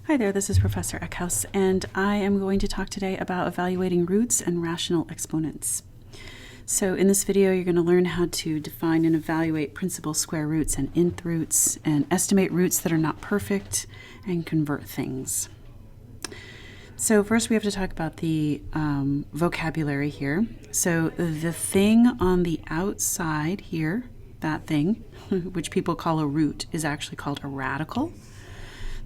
Hi there, this is Professor Eckhouse, and I am going to talk today about evaluating roots and rational exponents. So in this video, you're going to learn how to define and evaluate principal square roots and nth roots, and estimate roots that are not perfect, and convert things. So first we have to talk about the vocabulary here. So the thing on the outside here, that thing, which people call a root, is actually called a radical.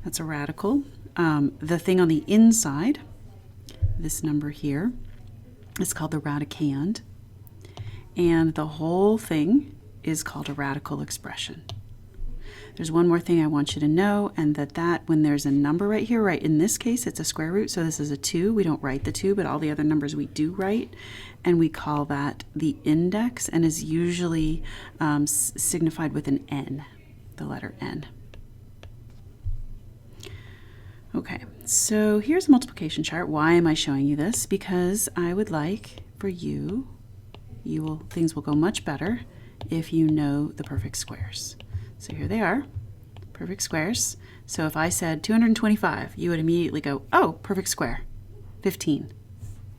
That's a radical. The thing on the inside, this number here, is called the radicand. And the whole thing is called a radical expression. There's one more thing I want you to know, and that when there's a number right here, right in this case, it's a square root, so this is a 2. We don't write the 2, but all the other numbers we do write, and we call that the index, and is usually signified with an N, the letter N. Okay, so here's a multiplication chart. Why am I showing you this? Because I would like for things will go much better if you know the perfect squares. So here they are, perfect squares. So if I said 225, you would immediately go, oh, perfect square, 15,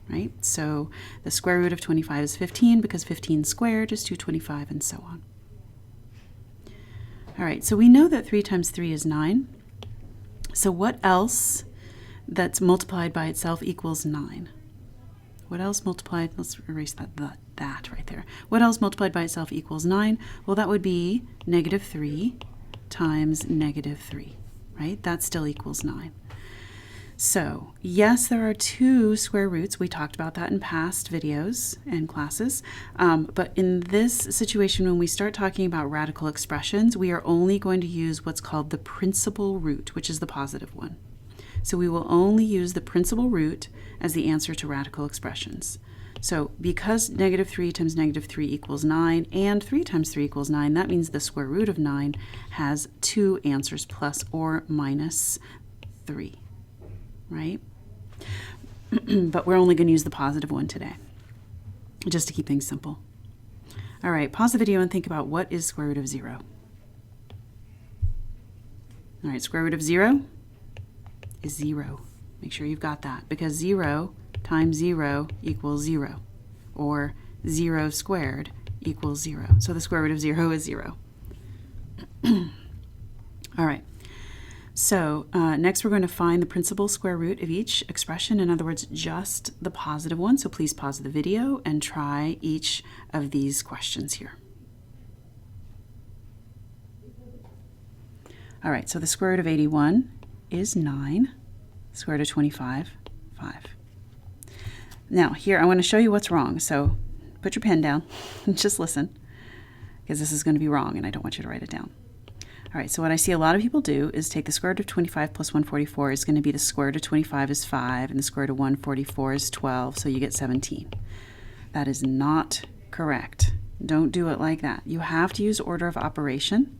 right? So the square root of 25 is 15 because 15 squared is 225 and so on. All right, so we know that 3 times 3 is 9. So what else that's multiplied by itself equals 9? What else multiplied, let's erase that right there. What else multiplied by itself equals 9? Well, that would be negative 3 times negative 3, right? That still equals 9. So, yes, there are 2 square roots. We talked about that in past videos and classes. But in this situation, when we start talking about radical expressions, we are only going to use what's called the principal root, which is the positive one. So we will only use the principal root as the answer to radical expressions. So because negative 3 times negative 3 equals 9 and 3 times 3 equals 9, that means the square root of 9 has 2 answers, plus or minus 3, right? But we're only going to use the positive one today, just to keep things simple. All right, pause the video and think about what is square root of 0. All right, square root of 0 is 0. Make sure you've got that, because 0 times 0 equals 0, or 0 squared equals 0. So the square root of 0 is 0. All right, so next we're going to find the principal square root of each expression, in other words, just the positive one. So please pause the video and try each of these questions here. All right, so the square root of 81 is 9, square root of 25, 5. Now here I want to show you what's wrong, so put your pen down and just listen, because this is going to be wrong and I don't want you to write it down. All right, so what I see a lot of people do is take the square root of 25 plus 144 is going to be the square root of 25 is 5, and the square root of 144 is 12, so you get 17. That is not correct. Don't do it like that. You have to use order of operation.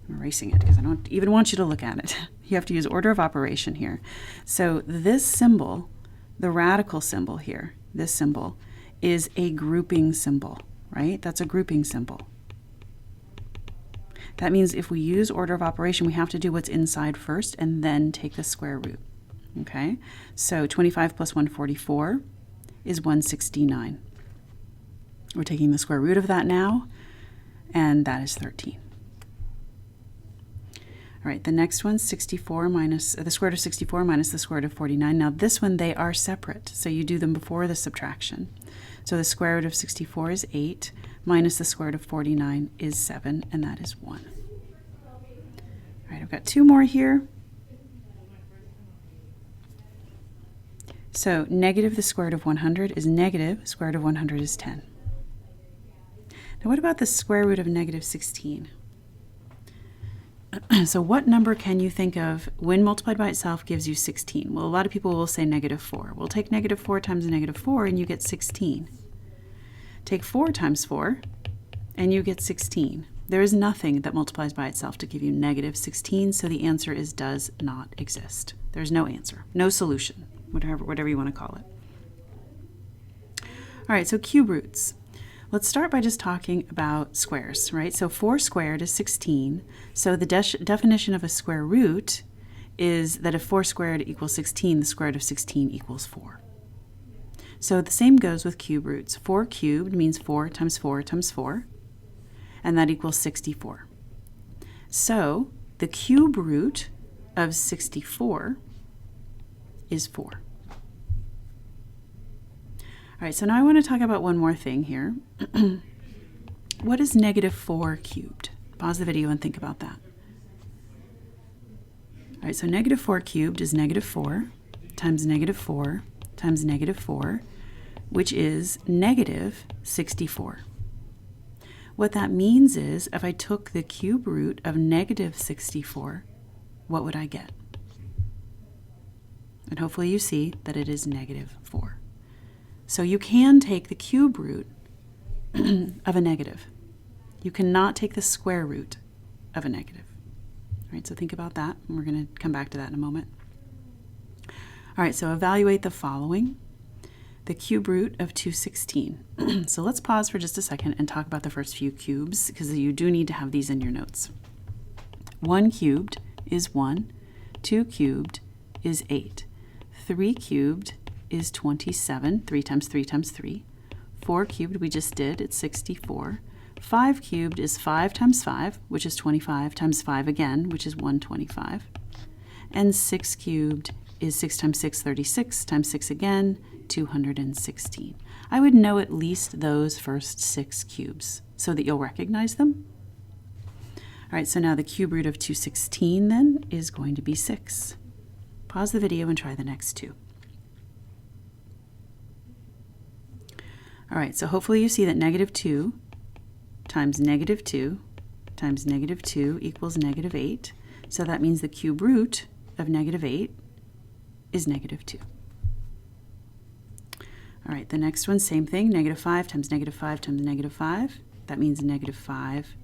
I'm erasing it because I don't even want you to look at it. You have to use order of operation here. So this symbol, the radical symbol here, this symbol, is a grouping symbol, right? That's a grouping symbol. That means if we use order of operation, we have to do what's inside first and then take the square root, okay? So 25 plus 144 is 169. We're taking the square root of that now, and that is 13. All right, the next one's 64 minus the square root of 64 minus the square root of 49. Now this one, they are separate, so you do them before the subtraction. So the square root of 64 is 8, minus the square root of 49 is 7, and that is 1. All right, I've got 2 more here. So negative the square root of 100 is negative, square root of 100 is 10. Now what about the square root of negative 16? So what number can you think of when multiplied by itself gives you 16? Well, a lot of people will say negative 4. We'll take negative 4 times negative 4 and you get 16. Take 4 times 4 and you get 16. There is nothing that multiplies by itself to give you negative 16, so the answer is does not exist. There's no answer, no solution, whatever you want to call it. All right, so cube roots. Let's start by just talking about squares, right? So 4 squared is 16. So the definition of a square root is that if 4 squared equals 16, the square root of 16 equals 4. So the same goes with cube roots. 4 cubed means 4 times 4 times 4, and that equals 64. So the cube root of 64 is 4. All right, so now I want to talk about one more thing here. What is negative 4 cubed? Pause the video and think about that. All right, so negative 4 cubed is negative 4 times negative 4 times negative 4, which is negative 64. What that means is if I took the cube root of negative 64, what would I get? And hopefully you see that it is negative 4. So you can take the cube root of a negative. You cannot take the square root of a negative. All right, so think about that, and we're going to come back to that in a moment. All right, so evaluate the following. The cube root of 216. So let's pause for just a second and talk about the first few cubes, because you do need to have these in your notes. 1 cubed is 1. 2 cubed is 8. 3 cubed is 27. 3 times 3 times 3. 4 cubed we just did, it's 64. 5 cubed is 5 times 5, which is 25, times 5 again, which is 125. And 6 cubed is 6 times 6, 36, times 6 again, 216. I would know at least those first 6 cubes so that you'll recognize them. All right, so now the cube root of 216 then is going to be 6. Pause the video and try the next two. All right, so hopefully you see that negative 2 times negative 2 times negative 2 equals negative 8. So that means the cube root of negative 8 is negative 2. All right, the next one, same thing, negative 5 times negative 5 times negative 5. That means negative 5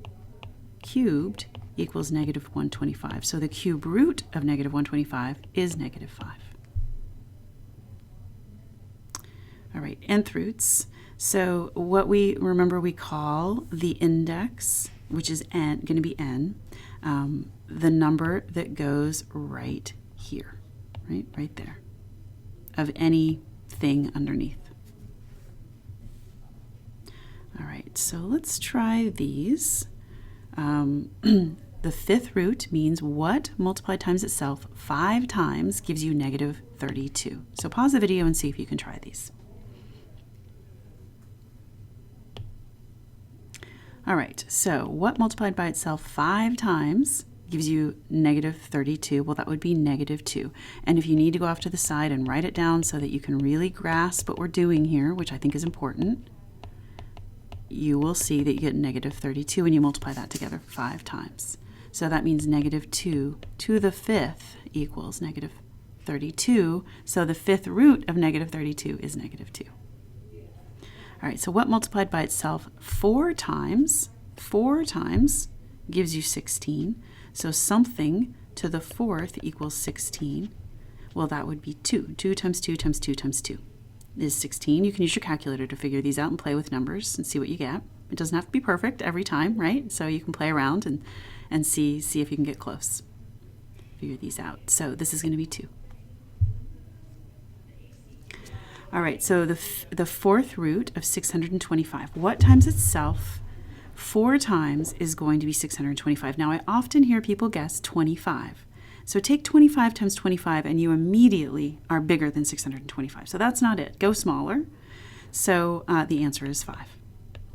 cubed equals negative 125. So the cube root of negative 125 is negative 5. All right, nth roots. So what we call the index, which is going to be n, the number that goes right here, right there, of anything underneath. All right, so let's try these. The fifth root means what multiplied times itself 5 times gives you negative 32. So pause the video and see if you can try these. All right, so what multiplied by itself 5 times gives you negative 32? Well, that would be negative 2. And if you need to go off to the side and write it down so that you can really grasp what we're doing here, which I think is important, you will see that you get negative 32 when you multiply that together 5 times. So that means negative 2 to the 5th equals negative 32. So the 5th root of negative 32 is negative 2. All right, so what multiplied by itself 4 times gives you 16. So something to the 4th equals 16. Well, that would be 2. 2 times 2 times 2 times 2 is 16. You can use your calculator to figure these out and play with numbers and see what you get. It doesn't have to be perfect every time, right? So you can play around and see if you can get close. Figure these out. So this is going to be 2. All right, so the 4th root of 625. What times itself 4 times is going to be 625. Now, I often hear people guess 25. So take 25 times 25 and you immediately are bigger than 625. So that's not it. Go smaller. So the answer is 5.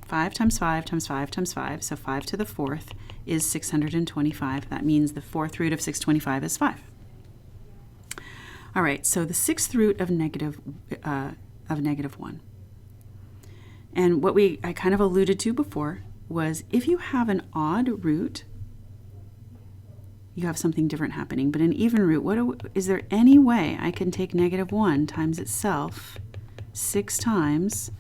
5 times 5 times 5 times 5. So 5 to the 4th is 625. That means the 4th root of 625 is 5. All right, so the 6th root of negative 1. And what I kind of alluded to before was if you have an odd root, you have something different happening. But an even root, is there any way I can take negative 1 times itself 6 times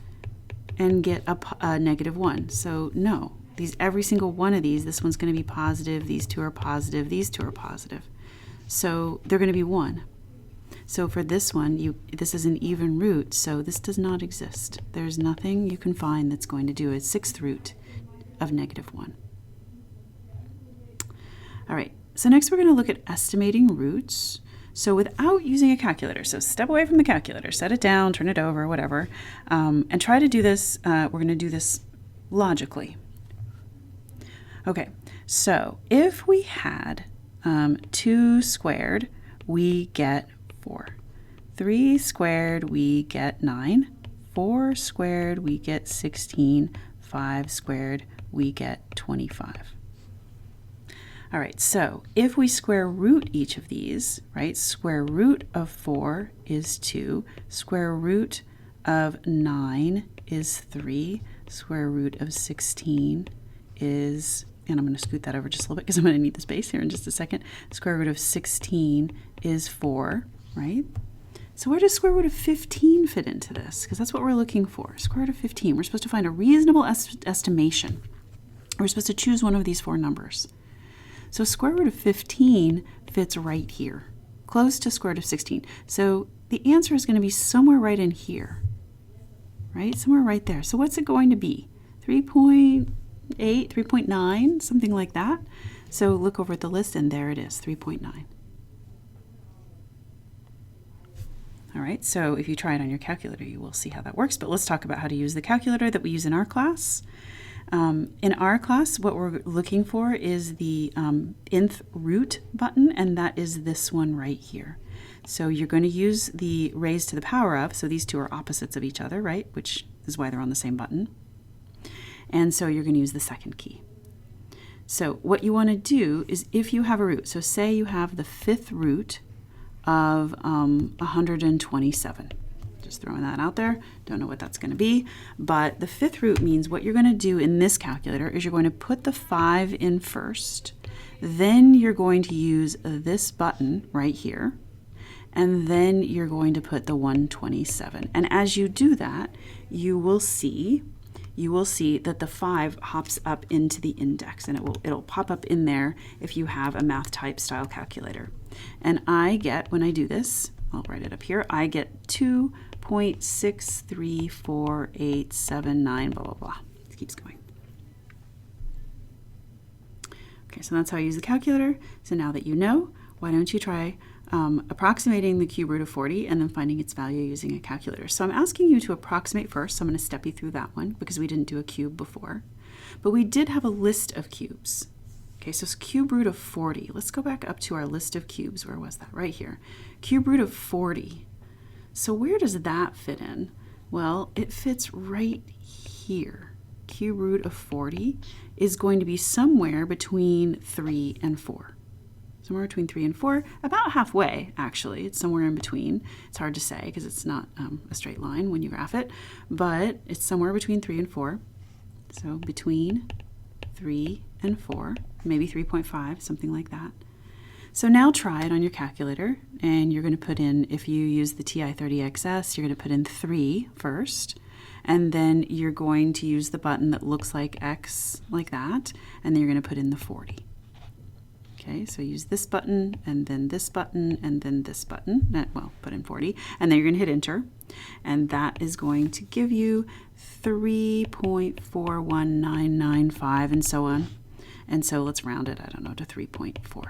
and get a negative 1? So no, every single one of these, this one's going to be positive, these two are positive, these two are positive. So they're going to be 1. So for this one, this is an even root, so this does not exist. There's nothing you can find that's going to do a 6th root of negative 1. All right, So next we're going to look at estimating roots. So without using a calculator, so step away from the calculator, set it down, turn it over, whatever, and try to do this. We're going to do this logically. Okay, so if we had 2 squared, we get 4. 3 squared, we get 9. 4 squared, we get 16. 5 squared, we get 25. All right, so if we square root each of these, right, square root of 4 is 2, square root of 9 is 3, square root of 16 is, and I'm going to scoot that over just a little bit because I'm going to need the space here in just a second, square root of 16 is 4, right? So where does square root of 15 fit into this? Because that's what we're looking for, square root of 15. We're supposed to find a reasonable estimation. We're supposed to choose one of these 4 numbers. So square root of 15 fits right here, close to square root of 16. So the answer is going to be somewhere right in here, right? Somewhere right there. So what's it going to be? 3.8, 3.9, something like that. So look over at the list and there it is, 3.9. All right, so if you try it on your calculator, you will see how that works. But let's talk about how to use the calculator that we use in our class. In our class, what we're looking for is the nth root button, and that is this one right here. So you're going to use the raised to the power of, so these two are opposites of each other, right? Which is why they're on the same button. And so you're going to use the second key. So what you want to do is if you have a root, so say you have the 5th root of 127. Just throwing that out there. Don't know what that's going to be. But the 5th root means what you're going to do in this calculator is you're going to put the 5 in first. Then you're going to use this button right here. And then you're going to put the 127. And as you do that, you will see that the 5 hops up into the index. And it'll pop up in there if you have a math type style calculator. And I get, when I do this, I'll write it up here, I get 2.634879, blah, blah, blah. It keeps going. Okay, so that's how I use the calculator. So now that you know, why don't you try approximating the cube root of 40 and then finding its value using a calculator. So I'm asking you to approximate first. So I'm going to step you through that one because we didn't do a cube before. But we did have a list of cubes. Okay, so it's cube root of 40. Let's go back up to our list of cubes. Where was that? Right here. Cube root of 40. So where does that fit in? Well, it fits right here. Cube root of 40 is going to be somewhere between 3 and 4. Somewhere between 3 and 4, about halfway, actually. It's somewhere in between. It's hard to say because it's not a straight line when you graph it, but it's somewhere between 3 and 4. So between 3 and 4, maybe 3.5, something like that. So now try it on your calculator, and you're going to put in, if you use the TI-30XS, you're going to put in 3 first, and then you're going to use the button that looks like X, like that, and then you're going to put in the 40. Okay, so use this button, and then this button, and then this button. Well, put in 40, and then you're going to hit enter, and that is going to give you 3.41995, and so on. And so let's round it, I don't know, to 3.4.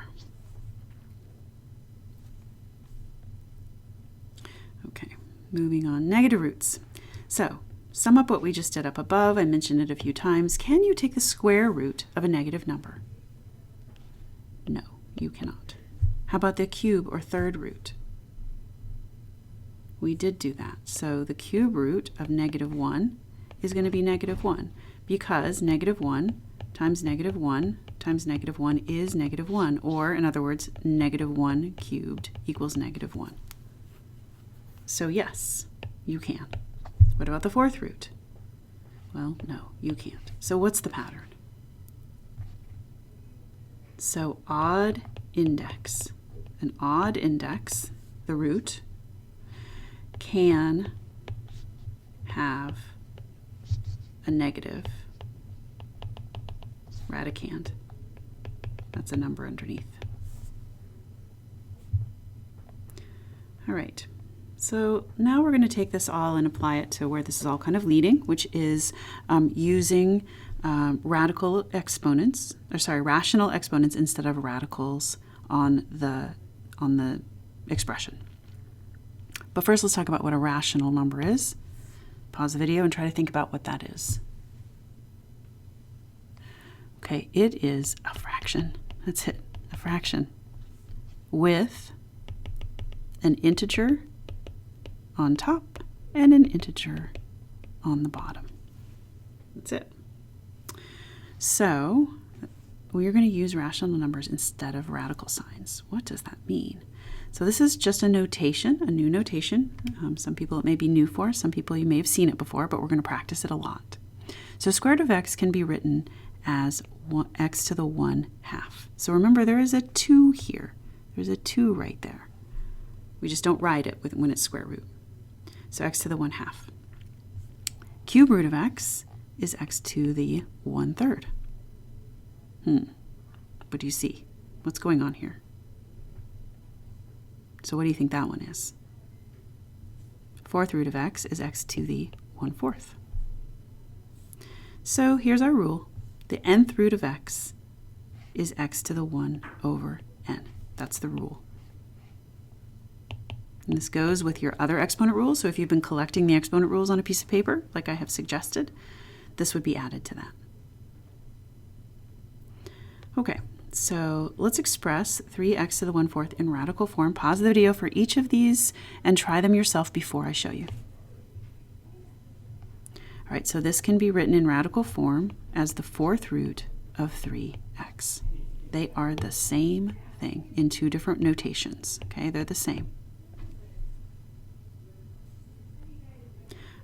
Okay, moving on. Negative roots. So sum up what we just did up above. I mentioned it a few times. Can you take the square root of a negative number? No, you cannot. How about the cube or third root? We did do that. So the cube root of negative 1 is going to be negative 1 because negative 1 times negative 1 times negative 1 is negative 1, or in other words, negative 1 cubed equals negative 1. So yes, you can. What about the fourth root? Well, no, you can't. So what's the pattern? So odd index. An odd index, the root, can have a negative radicand. That's a number underneath. All right. So now we're going to take this all and apply it to where this is all kind of leading, which is using rational exponents instead of radicals on the expression. But first, let's talk about what a rational number is. Pause the video and try to think about what that is. Okay, it is a fraction. That's it, a fraction with an integer on top and an integer on the bottom. That's it. So we are going to use rational numbers instead of radical signs. What does that mean? So this is just a notation, a new notation. Some people it may be new for, some people you may have seen it before, but we're going to practice it a lot. So square root of x can be written as x to the 1/2. So remember, there is a 2 here. There's a 2 right there. We just don't write it when it's square root. So x to the 1/2. Cube root of x is x to the 1/3. What do you see? What's going on here? So what do you think that one is? Fourth root of x is x to the 1/4. So here's our rule. The nth root of x is x to the 1/n. That's the rule. And this goes with your other exponent rules. So if you've been collecting the exponent rules on a piece of paper, like I have suggested, this would be added to that. Okay, so let's express 3x to the 1/4 in radical form. Pause the video for each of these and try them yourself before I show you. All right, so this can be written in radical form as the 4th root of 3x. They are the same thing in two different notations, okay? They're the same.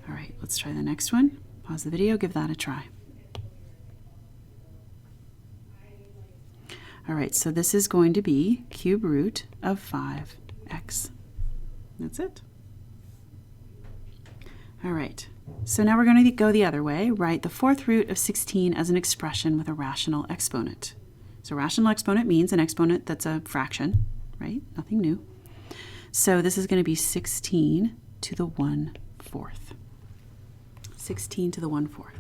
All right, let's try the next one. Pause the video, give that a try. All right, so this is going to be cube root of 5x. That's it. All right, so now we're going to go the other way. Write the 4th root of 16 as an expression with a rational exponent. So rational exponent means an exponent that's a fraction, right? Nothing new. So this is going to be 16 to the 1/4. 16 to the 1/4.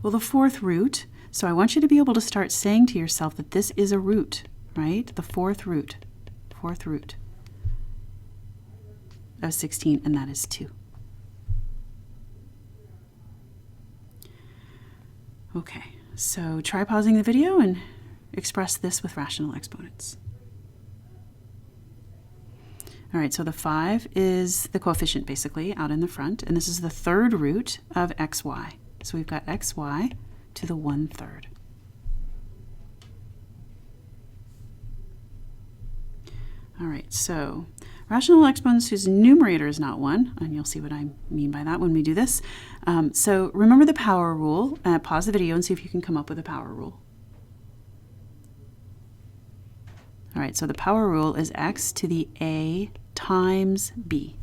Well, the 4th root, so I want you to be able to start saying to yourself that this is a root, right? The 4th root of 16, and that is 2. Okay, so try pausing the video and express this with rational exponents. All right, so the 5 is the coefficient basically out in the front, and this is the 3rd root of xy. So we've got xy to the 1/3. All right, so rational exponents whose numerator is not 1, and you'll see what I mean by that when we do this. So remember the power rule. Pause the video and see if you can come up with a power rule. All right, so the power rule is x to the a times b.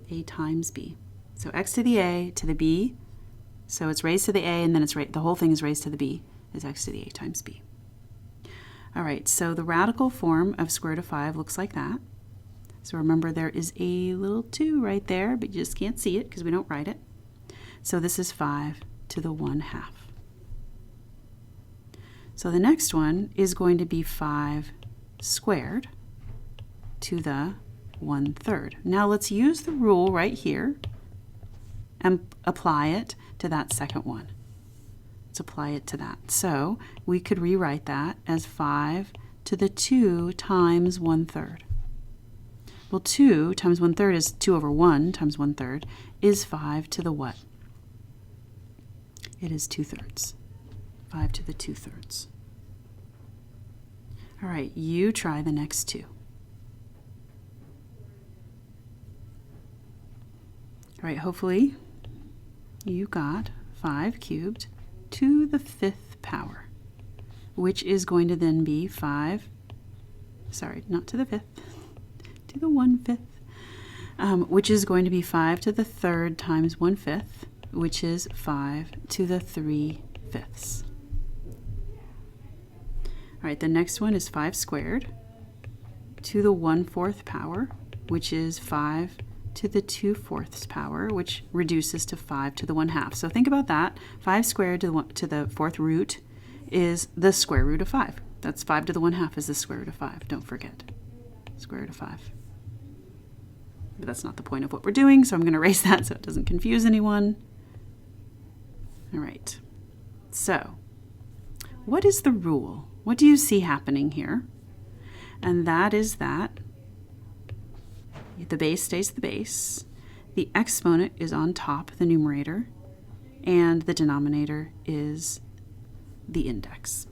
A times b. So x to the a to the b, so it's raised to the a and then the whole thing is raised to the b, is x to the a times b. All right, so the radical form of square root of 5 looks like that. So remember there is a little 2 right there, but you just can't see it because we don't write it. So this is 5 to the 1/2. So the next one is going to be 5 squared to the 1/3. Now let's use the rule right here and apply it to that second one. Let's apply it to that. So we could rewrite that as 5 to the 2 times 1/3. Well, 2 times 1/3 is 2 over 1 times 1/3 is 5 to the what? It is 2/3. 5 to the 2/3. All right, you try the next two. All right, hopefully you got 5 cubed to the 5th power, which is going to then be 5, sorry, not to the 5th, to the 1/5, which is going to be 5 to the 3rd times 1/5, which is 5 to the 3/5. All right, the next one is 5 squared to the 1/4 power, which is 5 to the 2/4 power, which reduces to 5 to the 1/2. So think about that. 5 squared to the 4th root is the square root of 5. That's 5 to the 1/2 is the square root of 5. Don't forget. Square root of 5. But that's not the point of what we're doing, so I'm going to erase that so it doesn't confuse anyone. All right. So, what is the rule? What do you see happening here? And that is that the base stays the base, the exponent is on top of the numerator, and the denominator is the index.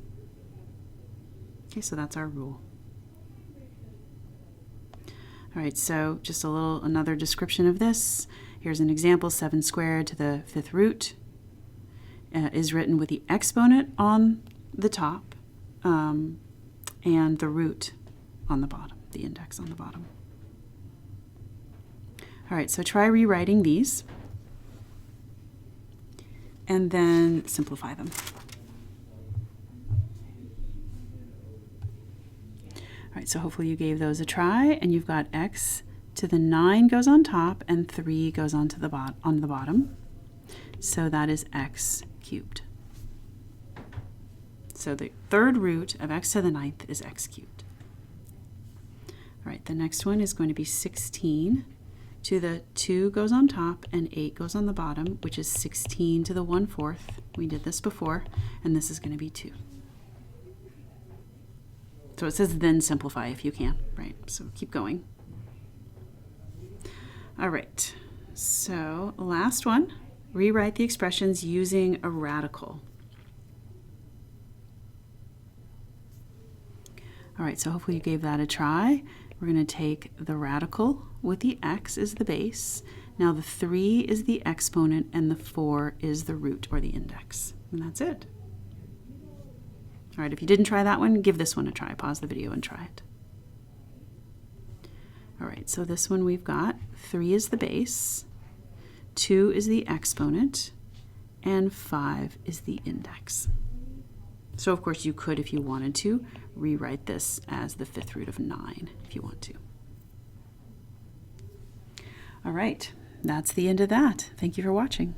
Okay, so that's our rule. All right, so just another description of this. Here's an example, 7 squared to the 5th root is written with the exponent on the top and the root on the bottom, the index on the bottom. All right, so try rewriting these and then simplify them. All right, so hopefully you gave those a try, and you've got x to the 9 goes on top and 3 goes on the bottom. So that is x cubed. So the 3rd root of x to the 9th is x cubed. All right, the next one is going to be 16 to the 2 goes on top and 8 goes on the bottom, which is 16 to the 1/4. We did this before, and this is going to be 2. So it says then simplify if you can, right? So keep going. All right, so last one, rewrite the expressions using a radical. All right, so hopefully you gave that a try. We're going to take the radical with the x as the base. Now the 3 is the exponent and the 4 is the root or the index. And that's it. All right, if you didn't try that one, give this one a try. Pause the video and try it. All right, so this one we've got 3 is the base, 2 is the exponent, and 5 is the index. So of course you could, if you wanted to, rewrite this as the 5th root of 9 if you want to. All right, that's the end of that. Thank you for watching.